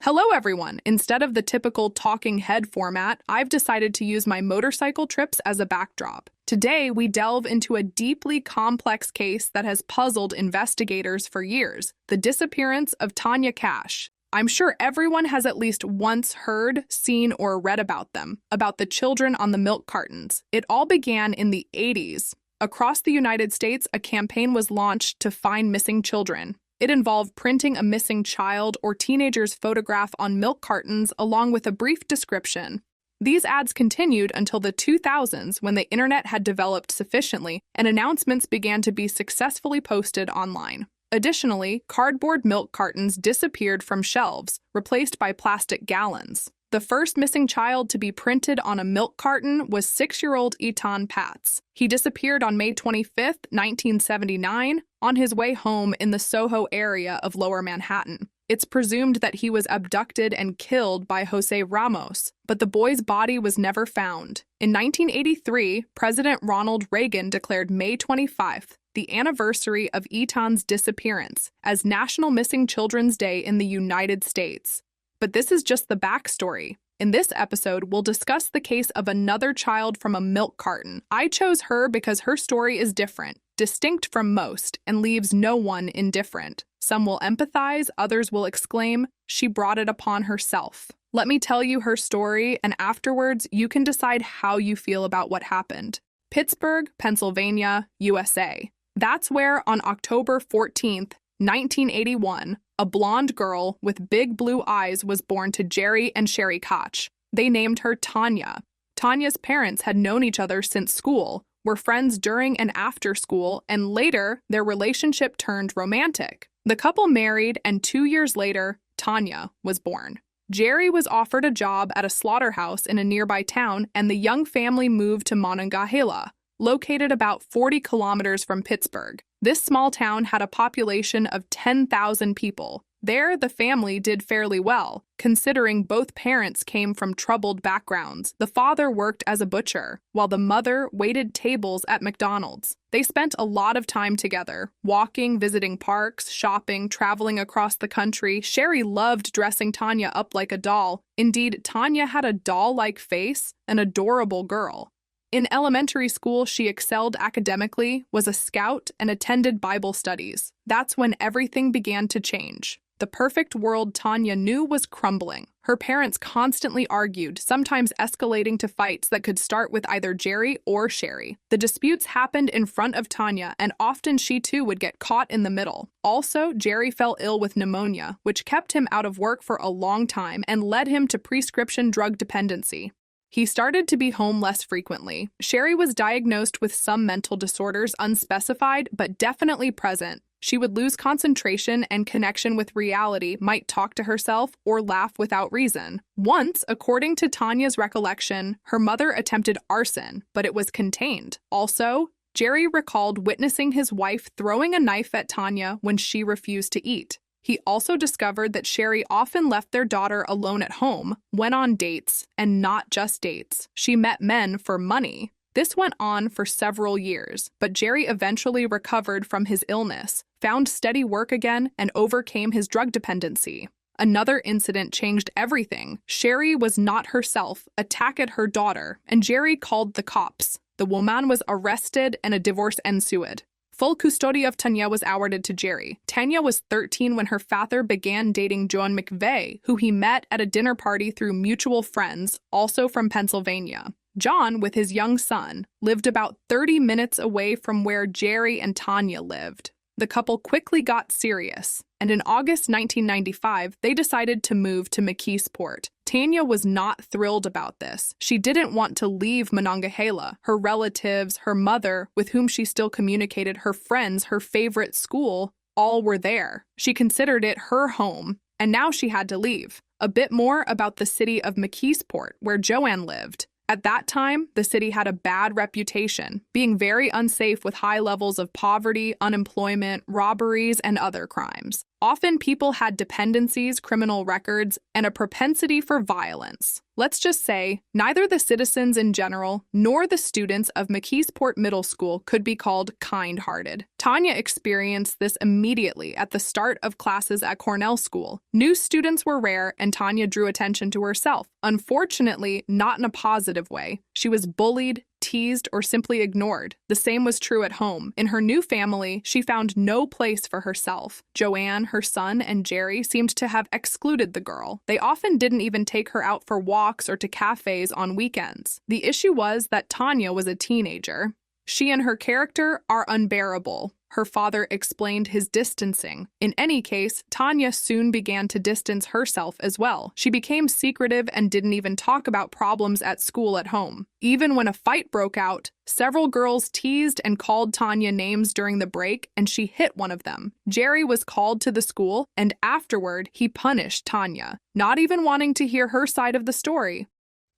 Hello, everyone. Instead of the typical talking head format, I've decided to use my motorcycle trips as a backdrop. Today, we delve into a deeply complex case that has puzzled investigators for years, the disappearance of Tanya Cach. I'm sure everyone has at least once heard, seen, or read about them, about the children on the milk cartons. It all began in the 80s. Across the United States, a campaign was launched to find missing children. It involved printing a missing child or teenager's photograph on milk cartons along with a brief description. These ads continued until the 2000s when the internet had developed sufficiently and announcements began to be successfully posted online. Additionally, cardboard milk cartons disappeared from shelves, replaced by plastic gallons. The first missing child to be printed on a milk carton was 6-year-old Etan Patz. He disappeared on May 25, 1979, on his way home in the Soho area of Lower Manhattan. It's presumed that he was abducted and killed by Jose Ramos, but the boy's body was never found. In 1983, President Ronald Reagan declared May 25th, the anniversary of Etan's disappearance, as National Missing Children's Day in the United States. But this is just the backstory. In this episode, we'll discuss the case of another child from a milk carton. I chose her because her story is different, distinct from most, and leaves no one indifferent. Some will empathize, others will exclaim, "She brought it upon herself." Let me tell you her story, and afterwards, you can decide how you feel about what happened. Pittsburgh, Pennsylvania, USA. That's where, on October 14th, 1981, a blonde girl with big blue eyes was born to Jerry and Sherry Cach. They named her Tanya. Tanya's parents had known each other since school, were friends during and after school, and later, their relationship turned romantic. The couple married, and 2 years later, Tanya was born. Jerry was offered a job at a slaughterhouse in a nearby town, and the young family moved to Monongahela, located about 40 kilometers from Pittsburgh. This small town had a population of 10,000 people. There, the family did fairly well, considering both parents came from troubled backgrounds. The father worked as a butcher, while the mother waited tables at McDonald's. They spent a lot of time together, walking, visiting parks, shopping, traveling across the country. Sherry loved dressing Tanya up like a doll. Indeed, Tanya had a doll-like face, an adorable girl. In elementary school, she excelled academically, was a scout, and attended Bible studies. That's when everything began to change. The perfect world Tanya knew was crumbling. Her parents constantly argued, sometimes escalating to fights that could start with either Jerry or Sherry. The disputes happened in front of Tanya, and often she too would get caught in the middle. Also, Jerry fell ill with pneumonia, which kept him out of work for a long time and led him to prescription drug dependency. He started to be home less frequently. Sherry was diagnosed with some mental disorders, unspecified but definitely present. She would lose concentration and connection with reality, might talk to herself, or laugh without reason. Once, according to Tanya's recollection, her mother attempted arson, but it was contained. Also, Jerry recalled witnessing his wife throwing a knife at Tanya when she refused to eat. He also discovered that Sherry often left their daughter alone at home, went on dates, and not just dates. She met men for money. This went on for several years, but Jerry eventually recovered from his illness, found steady work again, and overcame his drug dependency. Another incident changed everything. Sherry was not herself, attacked her daughter, and Jerry called the cops. The woman was arrested and a divorce ensued. Full custody of Tanya was awarded to Jerry. Tanya was 13 when her father began dating John McVeigh, who he met at a dinner party through mutual friends, also from Pennsylvania. John, with his young son, lived about 30 minutes away from where Jerry and Tanya lived. The couple quickly got serious, and in August 1995, they decided to move to McKeesport. Tanya was not thrilled about this. She didn't want to leave Monongahela. Her relatives, her mother, with whom she still communicated, her friends, her favorite school, all were there. She considered it her home, and now she had to leave. A bit more about the city of McKeesport, where Joanne lived. At that time, the city had a bad reputation, being very unsafe with high levels of poverty, unemployment, robberies, and other crimes. Often people had dependencies, criminal records, and a propensity for violence. Let's just say, neither the citizens in general nor the students of McKeesport Middle School could be called kind-hearted. Tanya experienced this immediately at the start of classes at Cornell School. New students were rare, and Tanya drew attention to herself. Unfortunately, not in a positive way. She was bullied, teased, or simply ignored. The same was true at home. In her new family, she found no place for herself. Joanne, her son, and Jerry seemed to have excluded the girl. They often didn't even take her out for walks or to cafes on weekends. The issue was that Tanya was a teenager. She and her character are unbearable. Her father explained his distancing. In any case, Tanya soon began to distance herself as well. She became secretive and didn't even talk about problems at school at home. Even when a fight broke out, several girls teased and called Tanya names during the break, and she hit one of them. Jerry was called to the school, and afterward, he punished Tanya, not even wanting to hear her side of the story.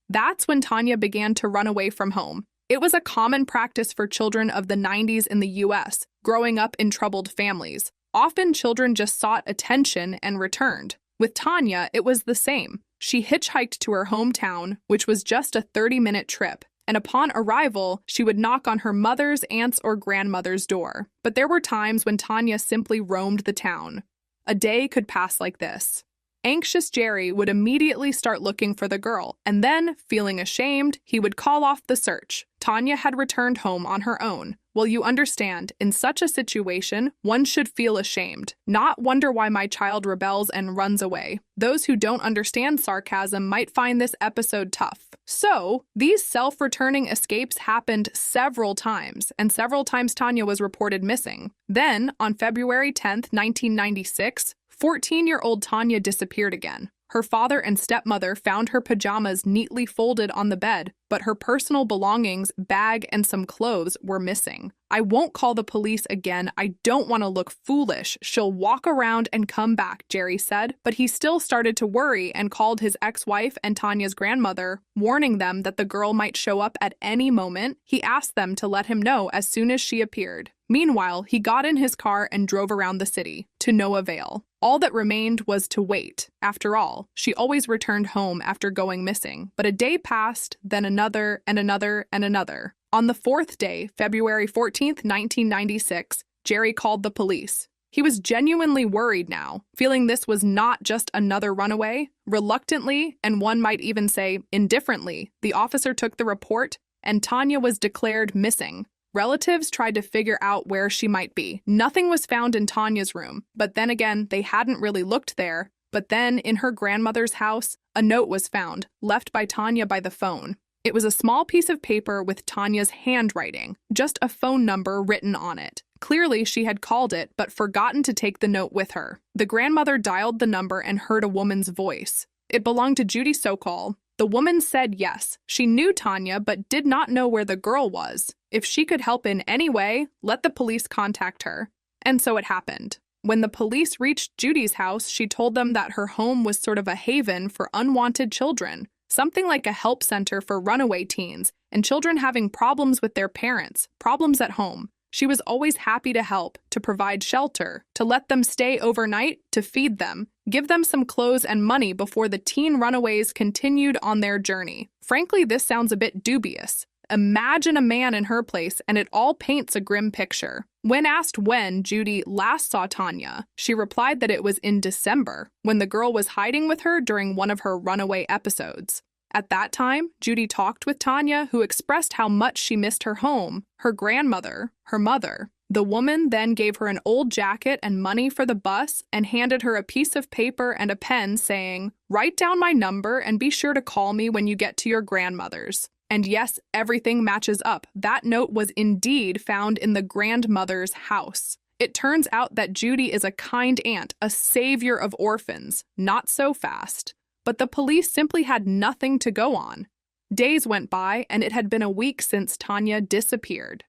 That's when Tanya began to run away from home. It was a common practice for children of the 90s in the US, growing up in troubled families. Often children just sought attention and returned. With Tanya, it was the same. She hitchhiked to her hometown, which was just a 30-minute trip, and upon arrival, she would knock on her mother's, aunt's, or grandmother's door. But there were times when Tanya simply roamed the town. A day could pass like this. Anxious Jerry would immediately start looking for the girl, and then, feeling ashamed, he would call off the search. Tanya had returned home on her own. Well, you understand, in such a situation, one should feel ashamed, not wonder why my child rebels and runs away. Those who don't understand sarcasm might find this episode tough. So, these self-returning escapes happened several times, and several times Tanya was reported missing. Then, on February 10th, 1996, 14-year-old Tanya disappeared again. Her father and stepmother found her pajamas neatly folded on the bed, but her personal belongings, bag, and some clothes were missing. I won't call the police again. I don't want to look foolish. She'll walk around and come back, Jerry said. But he still started to worry and called his ex-wife and Tanya's grandmother, warning them that the girl might show up at any moment. He asked them to let him know as soon as she appeared. Meanwhile, he got in his car and drove around the city, to no avail. All that remained was to wait. After all, she always returned home after going missing. But a day passed, then another, and another, and another. On the fourth day, February 14th, 1996, Jerry called the police. He was genuinely worried now, feeling this was not just another runaway. Reluctantly, and one might even say indifferently, the officer took the report, and Tanya was declared missing. Relatives tried to figure out where she might be. Nothing was found in Tanya's room, but then again, they hadn't really looked there. But then, in her grandmother's house, a note was found, left by Tanya by the phone. It was a small piece of paper with Tanya's handwriting, just a phone number written on it. Clearly, she had called it, but forgotten to take the note with her. The grandmother dialed the number and heard a woman's voice. It belonged to Judy Sokol. The woman said yes. She knew Tanya, but did not know where the girl was. If she could help in any way, let the police contact her. And so it happened. When the police reached Judy's house, she told them that her home was sort of a haven for unwanted children, something like a help center for runaway teens and children having problems with their parents, problems at home. She was always happy to help, to provide shelter, to let them stay overnight, to feed them, give them some clothes and money before the teen runaways continued on their journey. Frankly, this sounds a bit dubious. Imagine a man in her place, and it all paints a grim picture. When asked when Judy last saw Tanya, she replied that it was in December, when the girl was hiding with her during one of her runaway episodes. At that time, Judy talked with Tanya, who expressed how much she missed her home, her grandmother, her mother. The woman then gave her an old jacket and money for the bus and handed her a piece of paper and a pen saying, "Write down my number and be sure to call me when you get to your grandmother's." And yes, everything matches up. That note was indeed found in the grandmother's house. It turns out that Judy is a kind aunt, a savior of orphans. Not so fast. But the police simply had nothing to go on. Days went by, and it had been a week since Tanya disappeared.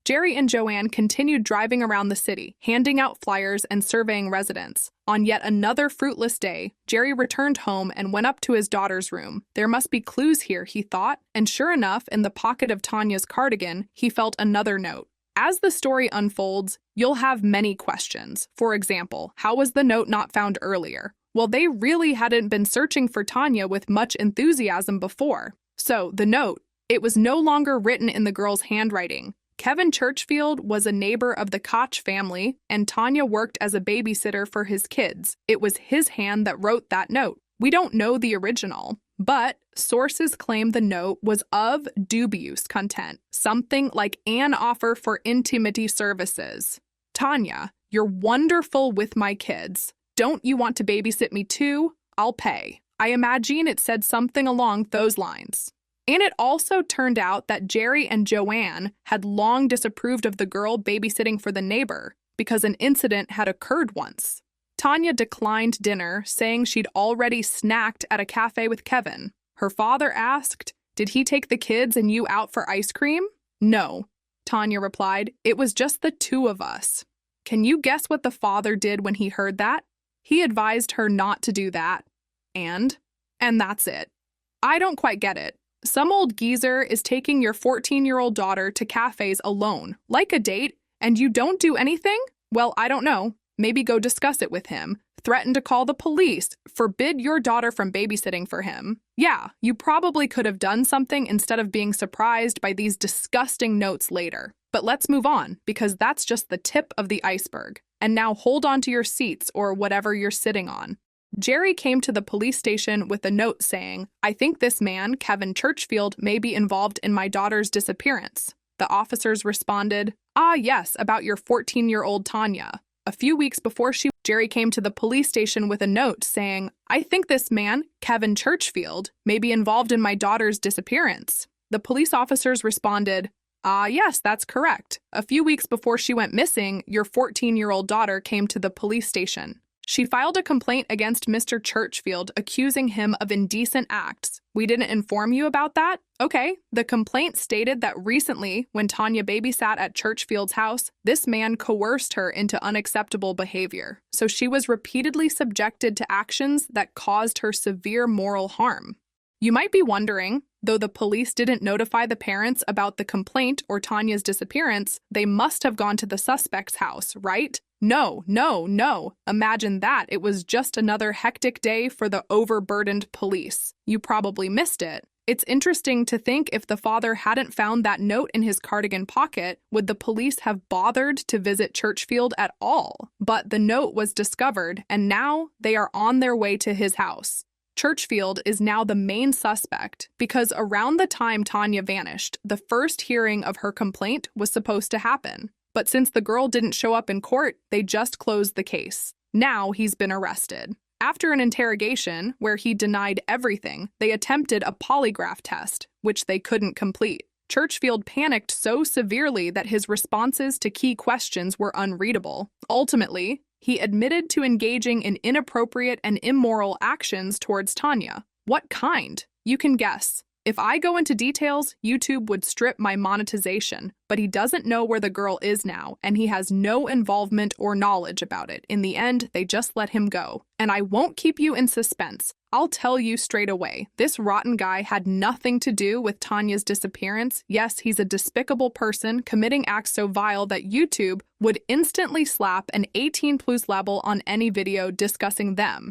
Jerry and Joanne continued driving around the city, handing out flyers and surveying residents. On yet another fruitless day, Jerry returned home and went up to his daughter's room. There must be clues here, he thought, and sure enough, in the pocket of Tanya's cardigan, he felt another note. As the story unfolds, you'll have many questions. For example, how was the note not found earlier? Well, they really hadn't been searching for Tanya with much enthusiasm before. So, the note, it was no longer written in the girl's handwriting. Kevin Churchfield was a neighbor of the Cach family, and Tanya worked as a babysitter for his kids. It was his hand that wrote that note. We don't know the original, but sources claim the note was of dubious content, something like an offer for intimate services. Tanya, you're wonderful with my kids. Don't you want to babysit me too? I'll pay. I imagine it said something along those lines. And it also turned out that Jerry and Joanne had long disapproved of the girl babysitting for the neighbor because an incident had occurred once. Tanya declined dinner, saying she'd already snacked at a cafe with Kevin. Her father asked, "Did he take the kids and you out for ice cream?" "No," Tanya replied. "It was just the two of us." Can you guess what the father did when he heard that? He advised her not to do that. And that's it. I don't quite get it. Some old geezer is taking your 14-year-old daughter to cafes alone, like a date, and you don't do anything? Well, I don't know. Maybe go discuss it with him. Threaten to call the police. Forbid your daughter from babysitting for him. Yeah, you probably could have done something instead of being surprised by these disgusting notes later. But let's move on, because that's just the tip of the iceberg. And now hold on to your seats or whatever you're sitting on. Jerry came to the police station with a note saying, "I think this man, Kevin Churchfield, may be involved in my daughter's disappearance." The officers responded, "Ah, yes, about your 14-year-old Tanya." A few weeks before Jerry came to the police station with a note saying, "I think this man, Kevin Churchfield, may be involved in my daughter's disappearance." The police officers responded, "Ah, yes, that's correct. A few weeks before she went missing, your 14-year-old daughter came to the police station. She filed a complaint against Mr. Churchfield, accusing him of indecent acts. We didn't inform you about that? Okay. The complaint stated that recently, when Tanya babysat at Churchfield's house, this man coerced her into unacceptable behavior. So she was repeatedly subjected to actions that caused her severe moral harm." You might be wondering, though the police didn't notify the parents about the complaint or Tanya's disappearance, they must have gone to the suspect's house, right? No. Imagine that. It was just another hectic day for the overburdened police. You probably missed it. It's interesting to think if the father hadn't found that note in his cardigan pocket, would the police have bothered to visit Churchfield at all? But the note was discovered, and now they are on their way to his house. Churchfield is now the main suspect because around the time Tanya vanished, the first hearing of her complaint was supposed to happen. But since the girl didn't show up in court, they just closed the case. Now he's been arrested. After an interrogation where he denied everything, they attempted a polygraph test, which they couldn't complete. Churchfield panicked so severely that his responses to key questions were unreadable. Ultimately, he admitted to engaging in inappropriate and immoral actions towards Tanya. What kind? You can guess. If I go into details, YouTube would strip my monetization, but he doesn't know where the girl is now, and he has no involvement or knowledge about it. In the end, they just let him go. And I won't keep you in suspense. I'll tell you straight away, this rotten guy had nothing to do with Tanya's disappearance. Yes, he's a despicable person committing acts so vile that YouTube would instantly slap an 18+ label on any video discussing them.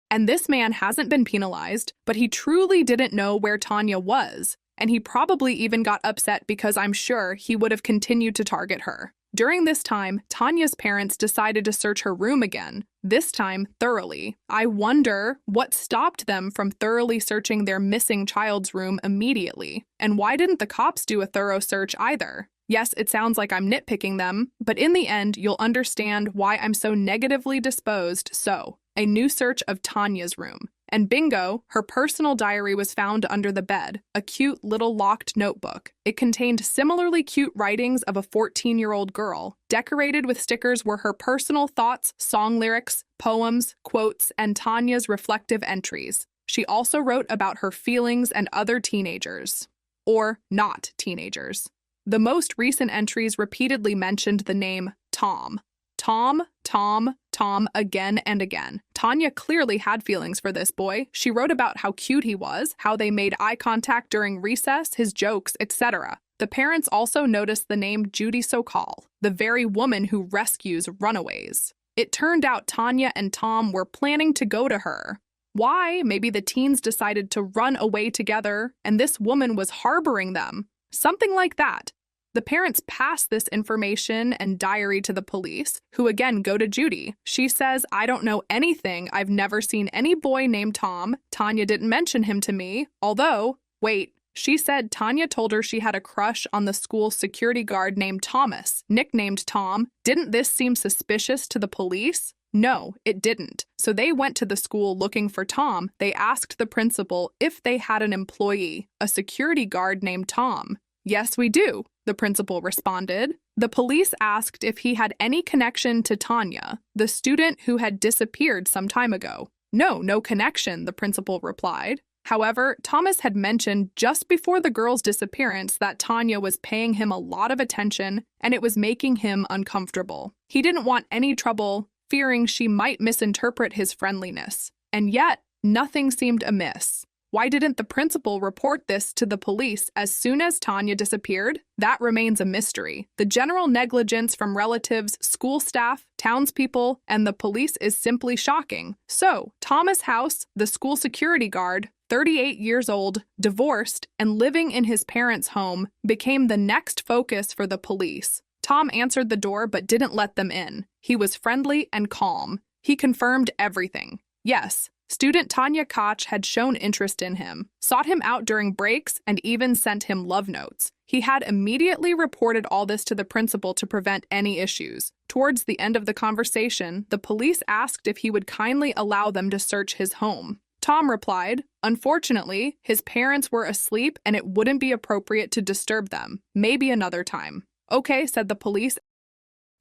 And this man hasn't been penalized, but he truly didn't know where Tanya was, and he probably even got upset because I'm sure he would have continued to target her. During this time, Tanya's parents decided to search her room again, this time thoroughly. I wonder what stopped them from thoroughly searching their missing child's room immediately, and why didn't the cops do a thorough search either? Yes, it sounds like I'm nitpicking them, but in the end, you'll understand why I'm so negatively disposed. So, a new search of Tanya's room. And bingo, her personal diary was found under the bed, a cute little locked notebook. It contained similarly cute writings of a 14-year-old girl. Decorated with stickers were her personal thoughts, song lyrics, poems, quotes, and Tanya's reflective entries. She also wrote about her feelings and other teenagers. Or not teenagers. The most recent entries repeatedly mentioned the name Tom. Tom, again and again. Tanya clearly had feelings for this boy. She wrote about how cute he was, how they made eye contact during recess, his jokes, etc. The parents also noticed the name Judy Sokal, the very woman who rescues runaways. It turned out Tanya and Tom were planning to go to her. Why? Maybe the teens decided to run away together, and this woman was harboring them. Something like that. The parents pass this information and diary to the police, who again go to Judy. She says, "I don't know anything. I've never seen any boy named Tom. Tanya didn't mention him to me. Although, wait, she said Tanya told her she had a crush on the school security guard named Thomas, nicknamed Tom. Didn't this seem suspicious to the police?" No, it didn't. So they went to the school looking for Tom. They asked the principal if they had an employee, a security guard named Tom. "Yes, we do," the principal responded. The police asked if he had any connection to Tanya, the student who had disappeared some time ago. "No, no connection," the principal replied. However, Thomas had mentioned just before the girl's disappearance that Tanya was paying him a lot of attention and it was making him uncomfortable. He didn't want any trouble, fearing she might misinterpret his friendliness. And yet, nothing seemed amiss. Why didn't the principal report this to the police as soon as Tanya disappeared? That remains a mystery. The general negligence from relatives, school staff, townspeople, and the police is simply shocking. So, Thomas House, the school security guard, 38 years old, divorced, and living in his parents' home, became the next focus for the police. Tom answered the door but didn't let them in. He was friendly and calm. He confirmed everything. Yes, student Tanya Cach had shown interest in him, sought him out during breaks, and even sent him love notes. He had immediately reported all this to the principal to prevent any issues. Towards the end of the conversation, the police asked if he would kindly allow them to search his home. Tom replied, "Unfortunately, his parents were asleep and it wouldn't be appropriate to disturb them. Maybe another time." "Okay," said the police.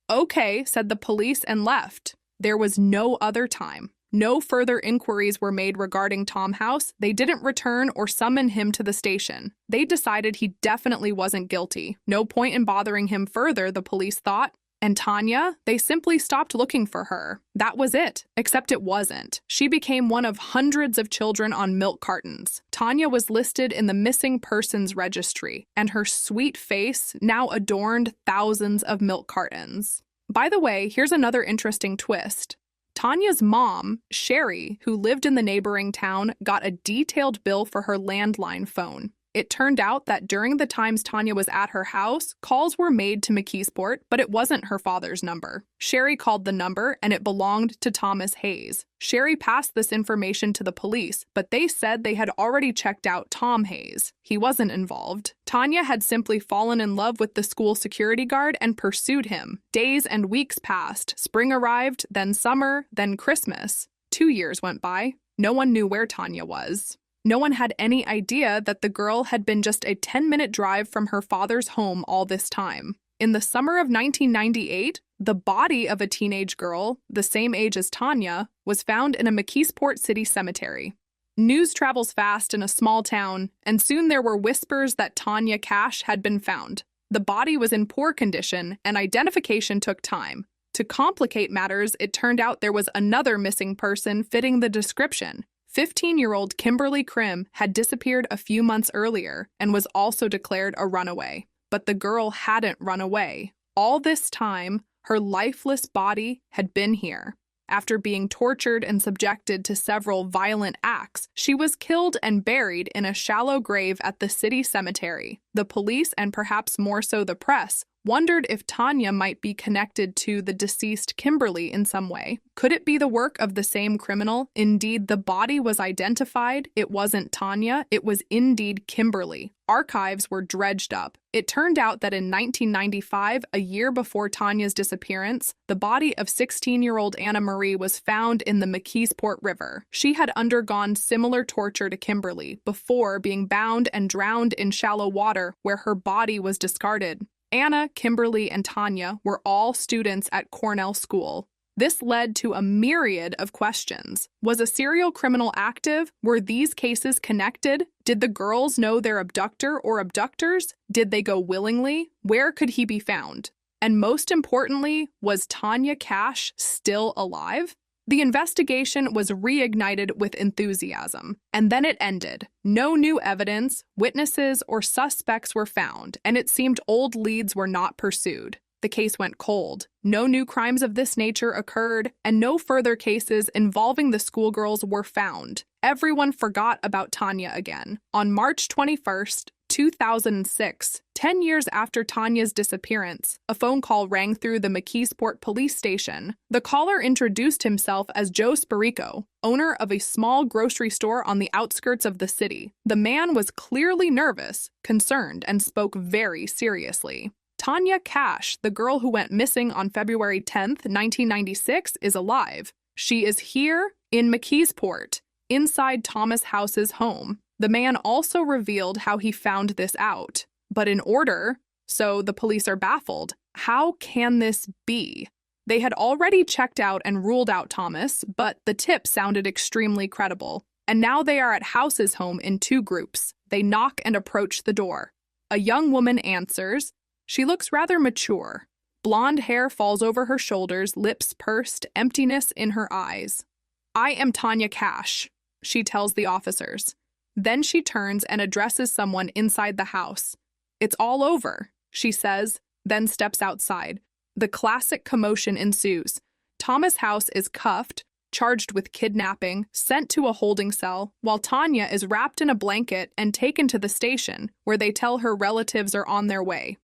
"Okay," said the police and left. There was no other time. No further inquiries were made regarding Tom House. They didn't return or summon him to the station. They decided he definitely wasn't guilty. No point in bothering him further, the police thought. And Tanya? They simply stopped looking for her. That was it. Except it wasn't. She became one of hundreds of children on milk cartons. Tanya was listed in the missing persons registry, and her sweet face now adorned thousands of milk cartons. By the way, here's another interesting twist. Tanya's mom, Sherry, who lived in the neighboring town, got a detailed bill for her landline phone. It turned out that during the times Tanya was at her house, calls were made to McKeesport, but it wasn't her father's number. Sherry called the number, and it belonged to Thomas Hayes. Sherry passed this information to the police, but they said they had already checked out Tom Hayes. He wasn't involved. Tanya had simply fallen in love with the school security guard and pursued him. Days and weeks passed. Spring arrived, then summer, then Christmas. 2 years went by. No one knew where Tanya was. No one had any idea that the girl had been just a 10-minute drive from her father's home all this time. In the summer of 1998, the body of a teenage girl, the same age as Tanya, was found in a McKeesport city cemetery. News travels fast in a small town, and soon there were whispers that Tanya Cach had been found. The body was in poor condition, and identification took time. To complicate matters, it turned out there was another missing person fitting the description. 15-year-old Kimberly Krim had disappeared a few months earlier and was also declared a runaway. But the girl hadn't run away. All this time, her lifeless body had been here. After being tortured and subjected to several violent acts, she was killed and buried in a shallow grave at the city cemetery. The police, and perhaps more so the press, wondered if Tanya might be connected to the deceased Kimberly in some way. Could it be the work of the same criminal? Indeed, the body was identified. It wasn't Tanya, it was indeed Kimberly. Archives were dredged up. It turned out that in 1995, a year before Tanya's disappearance, the body of 16-year-old Anna Marie was found in the McKeesport River. She had undergone similar torture to Kimberly before being bound and drowned in shallow water where her body was discarded. Anna, Kimberly, and Tanya were all students at Cornell School. This led to a myriad of questions. Was a serial criminal active? Were these cases connected? Did the girls know their abductor or abductors? Did they go willingly? Where could he be found? And most importantly, was Tanya Cach still alive? The investigation was reignited with enthusiasm, and then it ended. No new evidence, witnesses, or suspects were found, and it seemed old leads were not pursued. The case went cold. No new crimes of this nature occurred, and no further cases involving the schoolgirls were found. Everyone forgot about Tanya again. On March 21st, 2006, 10 years after Tanya's disappearance, a phone call rang through the McKeesport police station. The caller introduced himself as Joe Spirico, owner of a small grocery store on the outskirts of the city. The man was clearly nervous, concerned, and spoke very seriously. Tanya Cach, the girl who went missing on February 10th, 1996, is alive. She is here in McKeesport, inside Thomas House's home. The man also revealed how he found this out, but in order, so the police are baffled. How can this be? They had already checked out and ruled out Thomas, but the tip sounded extremely credible. And now they are at House's home in two groups. They knock and approach the door. A young woman answers. She looks rather mature. Blonde hair falls over her shoulders, lips pursed, emptiness in her eyes. "I am Tanya Cach," she tells the officers. Then she turns and addresses someone inside the house. "It's all over," she says, then steps outside. The classic commotion ensues. Thomas House is cuffed, charged with kidnapping, sent to a holding cell, while Tanya is wrapped in a blanket and taken to the station, where they tell her relatives are on their way.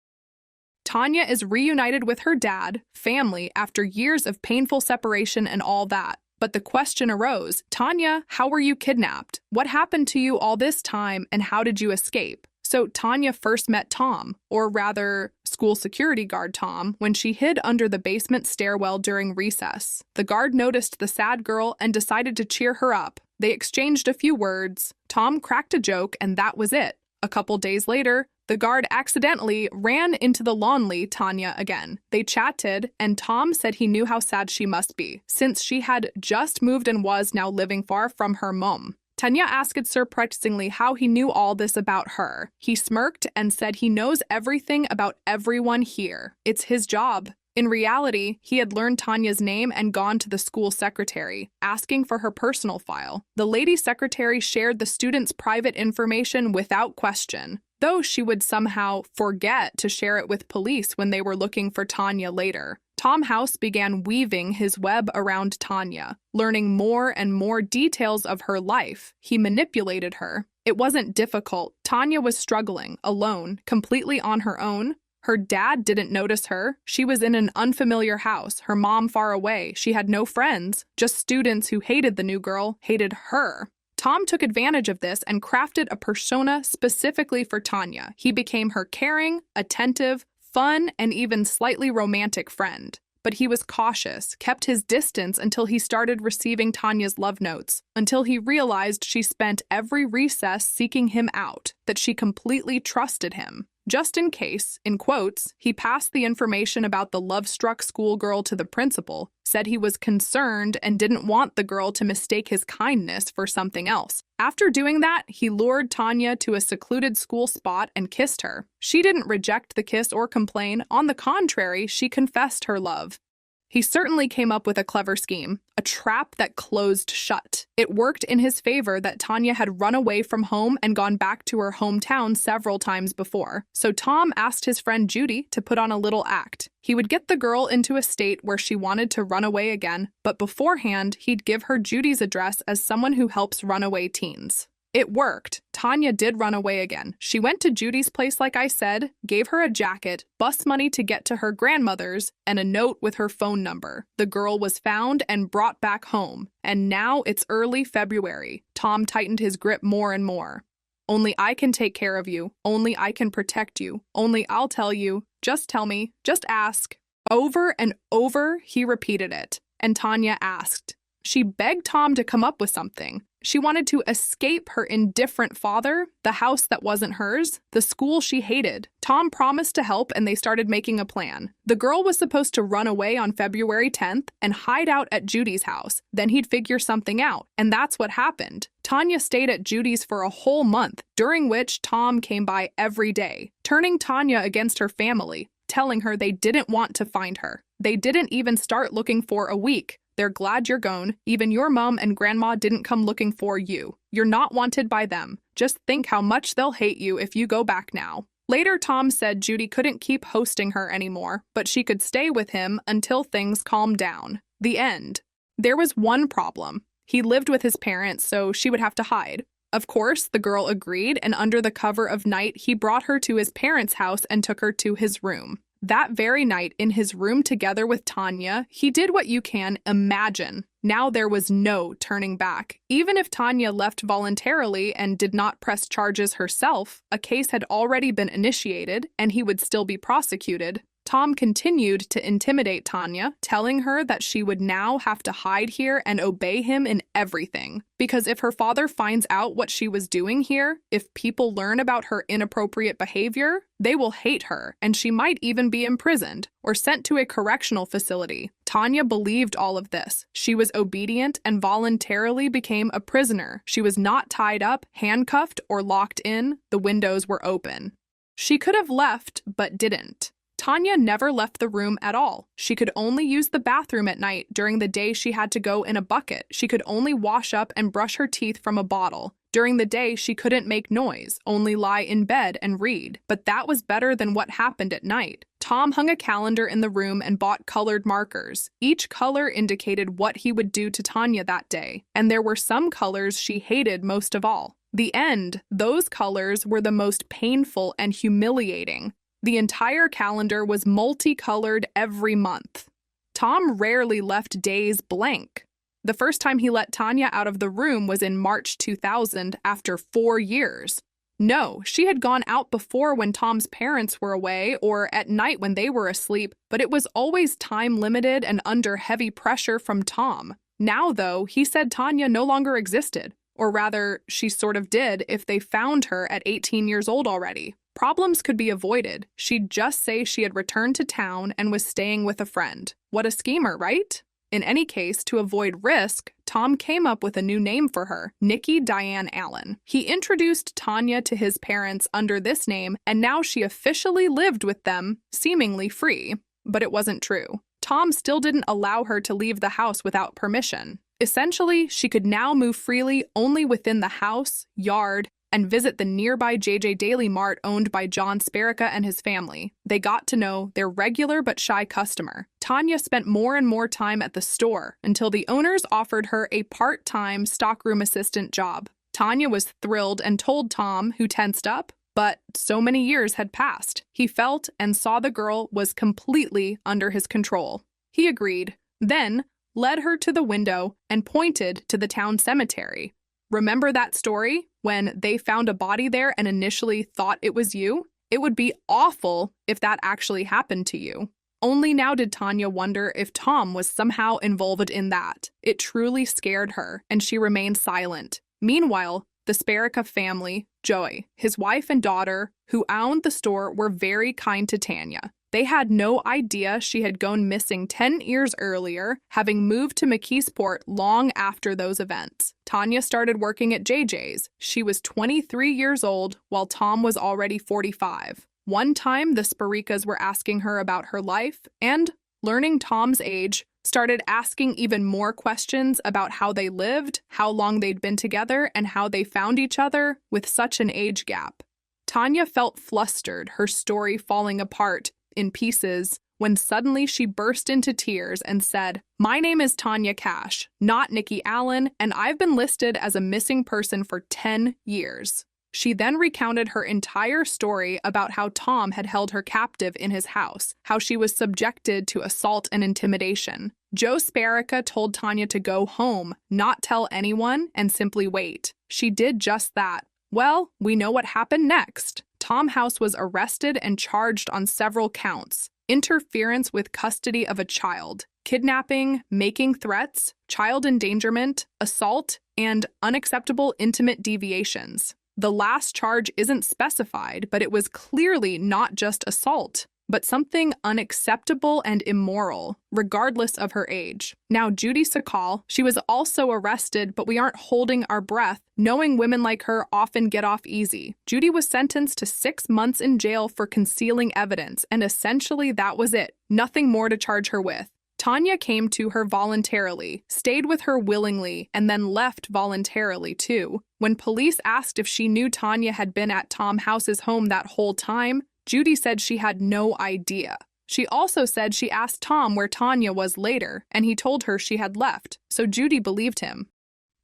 Tanya is reunited with her dad, family, after years of painful separation and all that. But the question arose, Tanya, how were you kidnapped? What happened to you all this time, and how did you escape? So Tanya first met Tom, or rather, school security guard Tom, when she hid under the basement stairwell during recess. The guard noticed the sad girl and decided to cheer her up. They exchanged a few words. Tom cracked a joke, and that was it. A couple days later, the guard accidentally ran into the lonely Tanya again. They chatted, and Tom said he knew how sad she must be, since she had just moved and was now living far from her mom. Tanya asked surprisingly how he knew all this about her. He smirked and said he knows everything about everyone here. It's his job. In reality, he had learned Tanya's name and gone to the school secretary, asking for her personal file. The lady secretary shared the student's private information without question, though she would somehow forget to share it with police when they were looking for Tanya later. Tom House began weaving his web around Tanya, learning more and more details of her life. He manipulated her. It wasn't difficult. Tanya was struggling, alone, completely on her own. Her dad didn't notice her. She was in an unfamiliar house, her mom far away. She had no friends, just students who hated the new girl, hated her. Tom took advantage of this and crafted a persona specifically for Tanya. He became her caring, attentive, fun, and even slightly romantic friend. But he was cautious, kept his distance until he started receiving Tanya's love notes, until he realized she spent every recess seeking him out, that she completely trusted him. Just in case, in quotes, he passed the information about the love-struck schoolgirl to the principal, said he was concerned and didn't want the girl to mistake his kindness for something else. After doing that, he lured Tanya to a secluded school spot and kissed her. She didn't reject the kiss or complain. On the contrary, she confessed her love. He certainly came up with a clever scheme, a trap that closed shut. It worked in his favor that Tanya had run away from home and gone back to her hometown several times before. So Tom asked his friend Judy to put on a little act. He would get the girl into a state where she wanted to run away again, but beforehand, he'd give her Judy's address as someone who helps runaway teens. It worked. Tanya did run away again. She went to Judy's place like I said, gave her a jacket, bus money to get to her grandmother's, and a note with her phone number. The girl was found and brought back home. And now it's early February. Tom tightened his grip more and more. Only I can take care of you. Only I can protect you. Only I'll tell you. Just tell me. Just ask. Over and over, he repeated it. And Tanya asked. She begged Tom to come up with something. She wanted to escape her indifferent father, the house that wasn't hers, the school she hated. Tom promised to help, and they started making a plan. The girl was supposed to run away on February 10th and hide out at Judy's house. Then he'd figure something out, and that's what happened. Tanya stayed at Judy's for a whole month, during which Tom came by every day, turning Tanya against her family, telling her they didn't want to find her. They didn't even start looking for a week. They're glad you're gone. Even your mom and grandma didn't come looking for you. You're not wanted by them. Just think how much they'll hate you if you go back now. Later, Tom said Judy couldn't keep hosting her anymore, but she could stay with him until things calmed down. The end. There was one problem. He lived with his parents, so she would have to hide. Of course, the girl agreed, and under the cover of night, he brought her to his parents' house and took her to his room. That very night, in his room together with Tanya, he did what you can imagine. Now there was no turning back. Even if Tanya left voluntarily and did not press charges herself, a case had already been initiated, and he would still be prosecuted. Tom continued to intimidate Tanya, telling her that she would now have to hide here and obey him in everything. Because if her father finds out what she was doing here, if people learn about her inappropriate behavior, they will hate her, and she might even be imprisoned or sent to a correctional facility. Tanya believed all of this. She was obedient and voluntarily became a prisoner. She was not tied up, handcuffed, or locked in. The windows were open. She could have left, but didn't. Tanya never left the room at all. She could only use the bathroom at night. During the day, she had to go in a bucket. She could only wash up and brush her teeth from a bottle. During the day, she couldn't make noise, only lie in bed and read. But that was better than what happened at night. Tom hung a calendar in the room and bought colored markers. Each color indicated what he would do to Tanya that day, and there were some colors she hated most of all. The end, those colors were the most painful and humiliating. The entire calendar was multicolored every month. Tom rarely left days blank. The first time he let Tanya out of the room was in March 2000 after 4 years. No, she had gone out before when Tom's parents were away or at night when they were asleep, but it was always time-limited and under heavy pressure from Tom. Now, though, he said Tanya no longer existed. Or rather, she sort of did if they found her at 18 years old already. Problems could be avoided. She'd just say she had returned to town and was staying with a friend. What a schemer, right? In any case, to avoid risk, Tom came up with a new name for her, Nikki Diane Allen. He introduced Tanya to his parents under this name, and now she officially lived with them, seemingly free. But it wasn't true. Tom still didn't allow her to leave the house without permission. Essentially, she could now move freely only within the house, yard, and visit the nearby JJ Daily Mart owned by John Sparica and his family. They got to know their regular but shy customer. Tanya spent more and more time at the store until the owners offered her a part-time stockroom assistant job. Tanya was thrilled and told Tom, who tensed up, but so many years had passed. He felt and saw the girl was completely under his control. He agreed, then led her to the window and pointed to the town cemetery. Remember that story when they found a body there and initially thought it was you? It would be awful if that actually happened to you. Only now did Tanya wonder if Tom was somehow involved in that. It truly scared her, and she remained silent. Meanwhile, the Sparica family, Joy, his wife and daughter, who owned the store, were very kind to Tanya. They had no idea she had gone missing 10 years earlier, having moved to McKeesport long after those events. Tanya started working at JJ's. She was 23 years old, while Tom was already 45. One time, the Sparicas were asking her about her life, and, learning Tom's age, started asking even more questions about how they lived, how long they'd been together, and how they found each other with such an age gap. Tanya felt flustered, her story falling apart in pieces, when suddenly she burst into tears and said, "My name is Tanya Cach, not Nikki Allen, and I've been listed as a missing person for 10 years. She then recounted her entire story about how Tom had held her captive in his house, how she was subjected to assault and intimidation. Joe Sparica told Tanya to go home, not tell anyone, and simply wait. She did just that. Well, we know what happened next. Tom House was arrested and charged on several counts: interference with custody of a child, kidnapping, making threats, child endangerment, assault, and unacceptable intimate deviations. The last charge isn't specified, but it was clearly not just assault, but something unacceptable and immoral, regardless of her age. Now, Judy Sakal, she was also arrested, but we aren't holding our breath, knowing women like her often get off easy. Judy was sentenced to 6 months in jail for concealing evidence, and essentially that was it. Nothing more to charge her with. Tanya came to her voluntarily, stayed with her willingly, and then left voluntarily too. When police asked if she knew Tanya had been at Tom House's home that whole time, Judy said she had no idea. She also said she asked Tom where Tanya was later, and he told her she had left, so Judy believed him.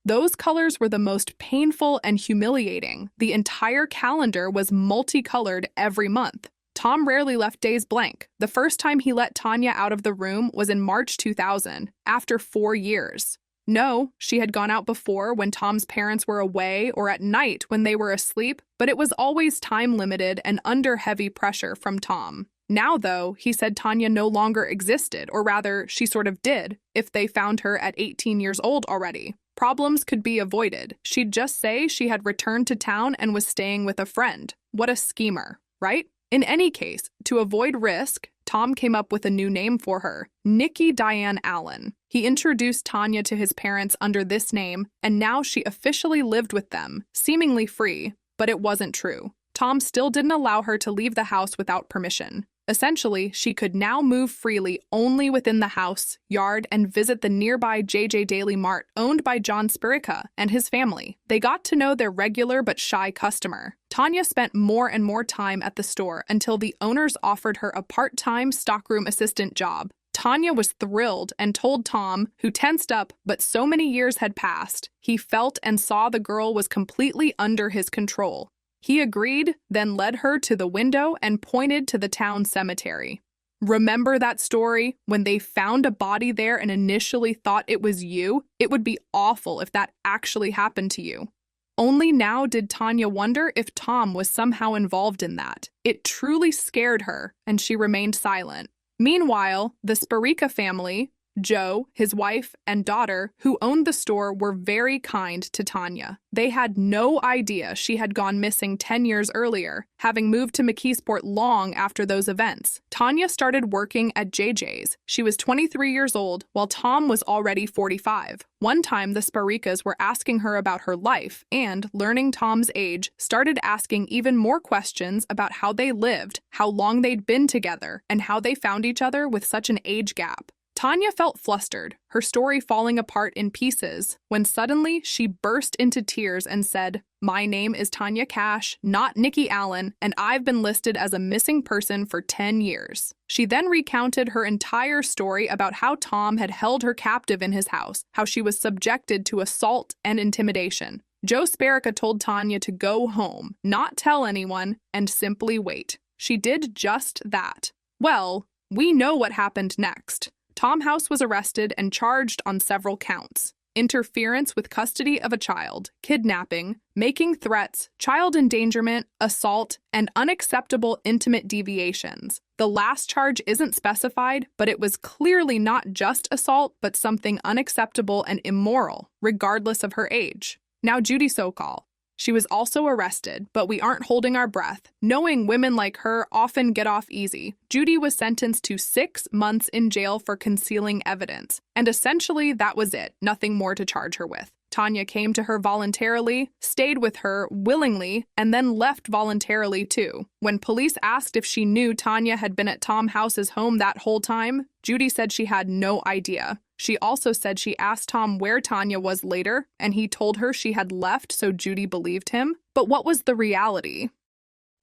Those colors were the most painful and humiliating. The entire calendar was multicolored every month. Tom rarely left days blank. The first time he let Tanya out of the room was in March 2000, after 4 years. No, she had gone out before when Tom's parents were away or at night when they were asleep, but it was always time-limited and under heavy pressure from Tom. Now, though, he said Tanya no longer existed, or rather, she sort of did, if they found her at 18 years old already. Problems could be avoided. She'd just say she had returned to town and was staying with a friend. What a schemer, right? In any case, to avoid risk, Tom came up with a new name for her, Nikki Diane Allen. He introduced Tanya to his parents under this name, and now she officially lived with them, seemingly free, but it wasn't true. Tom still didn't allow her to leave the house without permission. Essentially, she could now move freely only within the house, yard, and visit the nearby JJ Daily Mart owned by John Spirica and his family. They got to know their regular but shy customer. Tanya spent more and more time at the store until the owners offered her a part-time stockroom assistant job. Tanya was thrilled and told Tom, who tensed up, but so many years had passed, he felt and saw the girl was completely under his control. He agreed, then led her to the window and pointed to the town cemetery. Remember that story when they found a body there and initially thought it was you? It would be awful if that actually happened to you. Only now did Tanya wonder if Tom was somehow involved in that. It truly scared her, and she remained silent. Meanwhile, the Spirica family, Joe, his wife, and daughter, who owned the store, were very kind to Tanya. They had no idea she had gone missing 10 years earlier, having moved to McKeesport long after those events. Tanya started working at JJ's. She was 23 years old, while Tom was already 45. One time, the Spiricas were asking her about her life and, learning Tom's age, started asking even more questions about how they lived, how long they'd been together, and how they found each other with such an age gap. Tanya felt flustered, her story falling apart in pieces, when suddenly she burst into tears and said, "My name is Tanya Cach, not Nikki Allen, and I've been listed as a missing person for 10 years. She then recounted her entire story about how Tom had held her captive in his house, how she was subjected to assault and intimidation. Joe Spirica told Tanya to go home, not tell anyone, and simply wait. She did just that. Well, we know what happened next. Tom House was arrested and charged on several counts: interference with custody of a child, kidnapping, making threats, child endangerment, assault, and unacceptable intimate deviations. The last charge isn't specified, but it was clearly not just assault, but something unacceptable and immoral, regardless of her age. Now Judy Sokol. She was also arrested, but we aren't holding our breath. Knowing women like her often get off easy, Judy was sentenced to 6 months in jail for concealing evidence. And essentially, that was it. Nothing more to charge her with. Tanya came to her voluntarily, stayed with her willingly, and then left voluntarily too. When police asked if she knew Tanya had been at Tom House's home that whole time, Judy said she had no idea. She also said she asked Tom where Tanya was later, and he told her she had left, so Judy believed him. But what was the reality?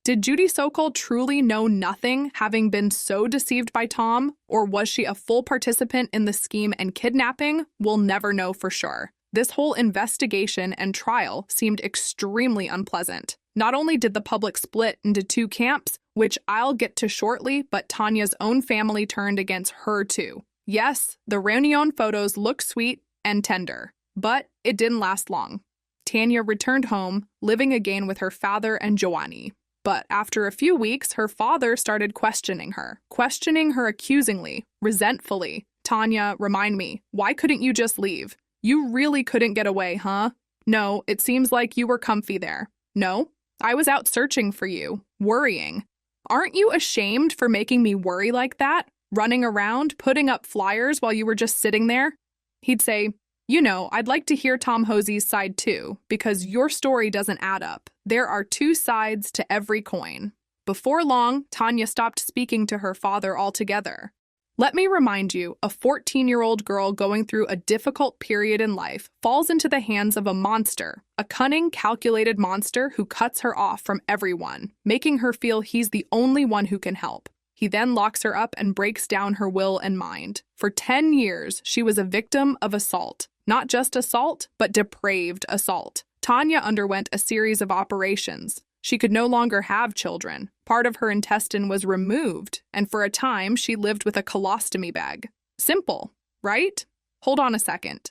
Did Judy Sokol truly know nothing, having been so deceived by Tom? Or was she a full participant in the scheme and kidnapping? We'll never know for sure. This whole investigation and trial seemed extremely unpleasant. Not only did the public split into 2 camps, which I'll get to shortly, but Tanya's own family turned against her too. Yes, the reunion photos look sweet and tender, but it didn't last long. Tanya returned home, living again with her father and Joanny. But after a few weeks, her father started questioning her accusingly, resentfully. "Tanya, remind me, why couldn't you just leave? You really couldn't get away, huh? No, it seems like you were comfy there. No, I was out searching for you, worrying. Aren't you ashamed for making me worry like that? Running around, putting up flyers while you were just sitting there?" He'd say, "You know, I'd like to hear Tom Hosey's side too, because your story doesn't add up. There are 2 sides to every coin." Before long, Tanya stopped speaking to her father altogether. Let me remind you, a 14-year-old girl going through a difficult period in life falls into the hands of a monster, a cunning, calculated monster who cuts her off from everyone, making her feel he's the only one who can help. He then locks her up and breaks down her will and mind. For 10 years, she was a victim of assault. Not just assault, but depraved assault. Tanya underwent a series of operations. She could no longer have children. Part of her intestine was removed, and for a time, she lived with a colostomy bag. Simple, right? Hold on a second.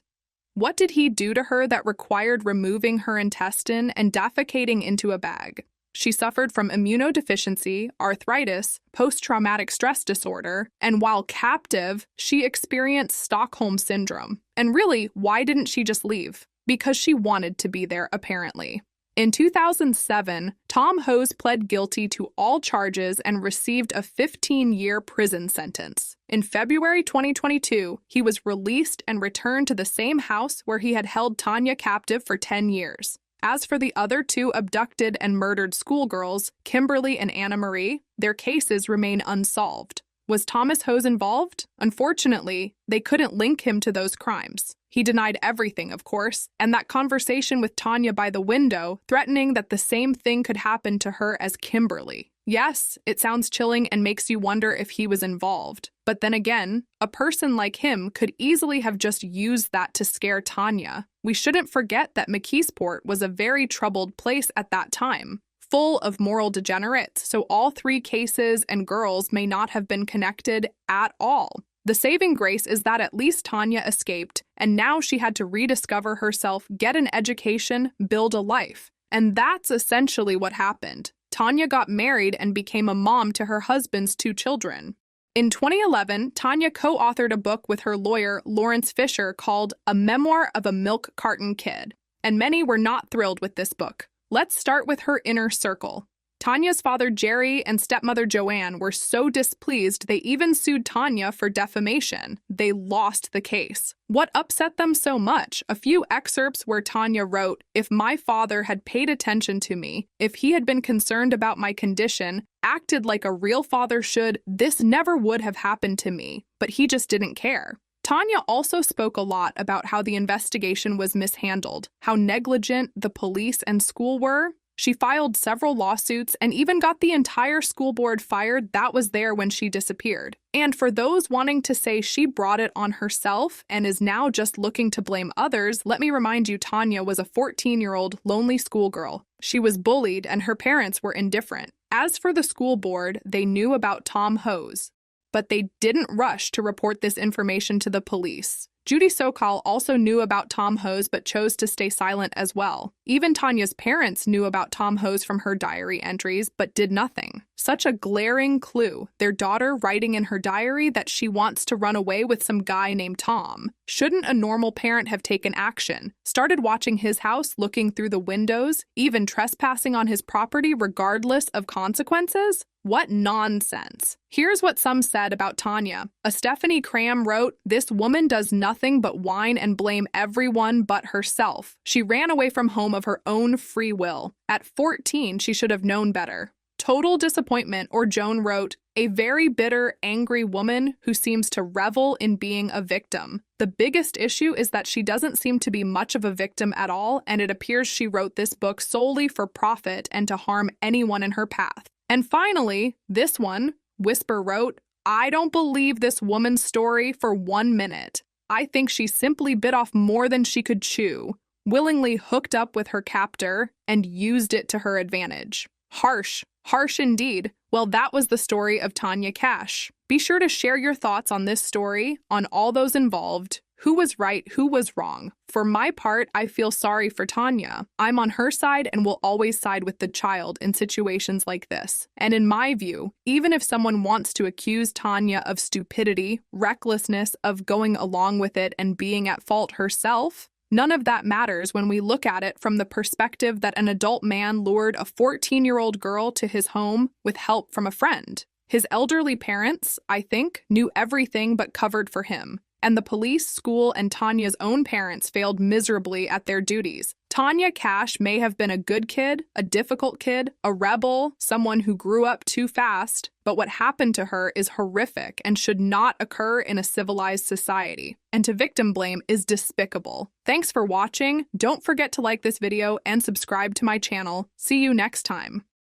What did he do to her that required removing her intestine and defecating into a bag? She suffered from immunodeficiency, arthritis, post-traumatic stress disorder, and while captive, she experienced Stockholm Syndrome. And really, why didn't she just leave? Because she wanted to be there, apparently. In 2007, Tom Hose pled guilty to all charges and received a 15-year prison sentence. In February 2022, he was released and returned to the same house where he had held Tanya captive for 10 years. As for the other two abducted and murdered schoolgirls, Kimberly and Anna Marie, their cases remain unsolved. Was Thomas Hose involved? Unfortunately, they couldn't link him to those crimes. He denied everything, of course, and that conversation with Tanya by the window, threatening that the same thing could happen to her as Kimberly. Yes, it sounds chilling and makes you wonder if he was involved. But then again, a person like him could easily have just used that to scare Tanya. We shouldn't forget that McKeesport was a very troubled place at that time, full of moral degenerates, so all three cases and girls may not have been connected at all. The saving grace is that at least Tanya escaped, and now she had to rediscover herself, get an education, build a life. And that's essentially what happened. Tanya got married and became a mom to her husband's 2 children. In 2011, Tanya co-authored a book with her lawyer, Lawrence Fisher, called A Memoir of a Milk Carton Kid, and many were not thrilled with this book. Let's start with her inner circle. Tanya's father, Jerry, and stepmother, Joanne, were so displeased they even sued Tanya for defamation. They lost the case. What upset them so much? A few excerpts where Tanya wrote, "If my father had paid attention to me, if he had been concerned about my condition, acted like a real father should, this never would have happened to me, but he just didn't care." Tanya also spoke a lot about how the investigation was mishandled, how negligent the police and school were. She filed several lawsuits and even got the entire school board fired that was there when she disappeared. And for those wanting to say she brought it on herself and is now just looking to blame others, let me remind you Tanya was a 14-year-old lonely schoolgirl. She was bullied and her parents were indifferent. As for the school board, they knew about Tom Hose, but they didn't rush to report this information to the police. Judy Sokol also knew about Tom Hose but chose to stay silent as well. Even Tanya's parents knew about Tom Hose from her diary entries but did nothing. Such a glaring clue, their daughter writing in her diary that she wants to run away with some guy named Tom. Shouldn't a normal parent have taken action? Started watching his house, looking through the windows, even trespassing on his property regardless of consequences? What nonsense. Here's what some said about Tanya. A Stephanie Cram wrote, "This woman does nothing but whine and blame everyone but herself. She ran away from home of her own free will. At 14, she should have known better." Total disappointment, or Joan wrote, "A very bitter, angry woman who seems to revel in being a victim. The biggest issue is that she doesn't seem to be much of a victim at all, and it appears she wrote this book solely for profit and to harm anyone in her path." And finally, this one, Whisper wrote, "I don't believe this woman's story for 1 minute. I think she simply bit off more than she could chew, willingly hooked up with her captor, and used it to her advantage." Harsh. Harsh indeed. Well, that was the story of Tanya Cach. Be sure to share your thoughts on this story, on all those involved. Who was right? Who was wrong? For my part, I feel sorry for Tanya. I'm on her side and will always side with the child in situations like this. And in my view, even if someone wants to accuse Tanya of stupidity, recklessness, of going along with it and being at fault herself, none of that matters when we look at it from the perspective that an adult man lured a 14-year-old girl to his home with help from a friend. His elderly parents, I think, knew everything but covered for him. And the police, school, and Tanya's own parents failed miserably at their duties. Tanya Cach may have been a good kid, a difficult kid, a rebel, someone who grew up too fast, but what happened to her is horrific and should not occur in a civilized society. And to victim blame is despicable. Thanks for watching. Don't forget to like this video and subscribe to my channel. See you next time.